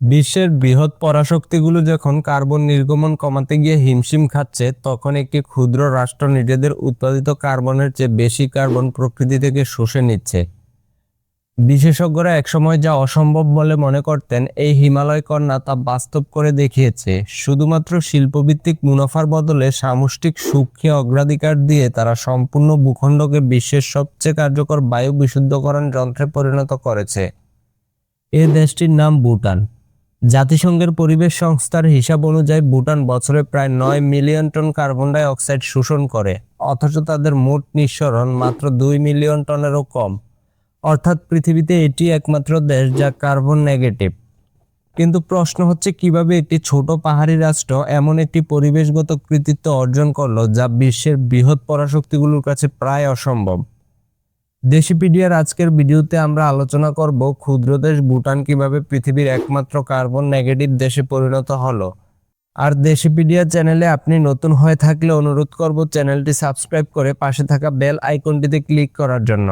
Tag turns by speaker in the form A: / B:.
A: বিশ্বের বৃহৎ পরাশক্তিগুলো যখন কার্বন নির্গমন কমাতে গিয়ে হিমশিম খাচ্ছে, তখন একটি ক্ষুদ্র রাষ্ট্র নিজেদের উৎপাদিত কার্বনের চেয়ে বেশি কার্বন প্রকৃতি থেকে শুষে নিচ্ছে। বিশেষজ্ঞরা একসময় যা অসম্ভব বলে মনে করতেন, এই হিমালয় কন্যা তা বাস্তব করে দেখিয়েছে। শুধুমাত্র শিল্পভিত্তিক মুনাফার বদলে সামষ্টিক সুখকে অগ্রাধিকার দিয়ে তারা সম্পূর্ণ ভূখণ্ডকে বিশ্বের সবচেয়ে কার্যকর বায়ু বিশুদ্ধকরণ যন্ত্রে পরিণত করেছে। এ দেশটির নাম ভুটান। জাতিসংঘের পরিবেশ সংস্থার হিসাব অনুযায়ী ভুটান বছরে প্রায় 9 million ton carbon die oxide শোষণ করে, অথচ তাদের মোট নিঃসরণ মাত্র 2 মিলিয়ন টনেরও কম। অর্থাৎ পৃথিবীতে এটি একমাত্র দেশ যা কার্বন নেগেটিভ। কিন্তু প্রশ্ন হচ্ছে, কিভাবে একটি ছোট পাহাড়ি রাষ্ট্র এমন একটি পরিবেশগত কৃতিত্ব অর্জন করলো যা বিশ্বের বৃহৎ পরাশক্তিগুলোর কাছে প্রায় অসম্ভব। দেশিপিডিয়ার আজকের ভিডিওতে আমরা আলোচনা করব ক্ষুদ্র দেশ ভুটান কিভাবে পৃথিবীর একমাত্র কার্বন নেগেটিভ দেশে পরিণত হলো। আর দেশিপিডিয়া চ্যানেলে আপনি নতুন হয়ে থাকলে অনুরোধ করব চ্যানেলটি সাবস্ক্রাইব করে পাশে থাকা বেল আইকনটিতে ক্লিক করার জন্য।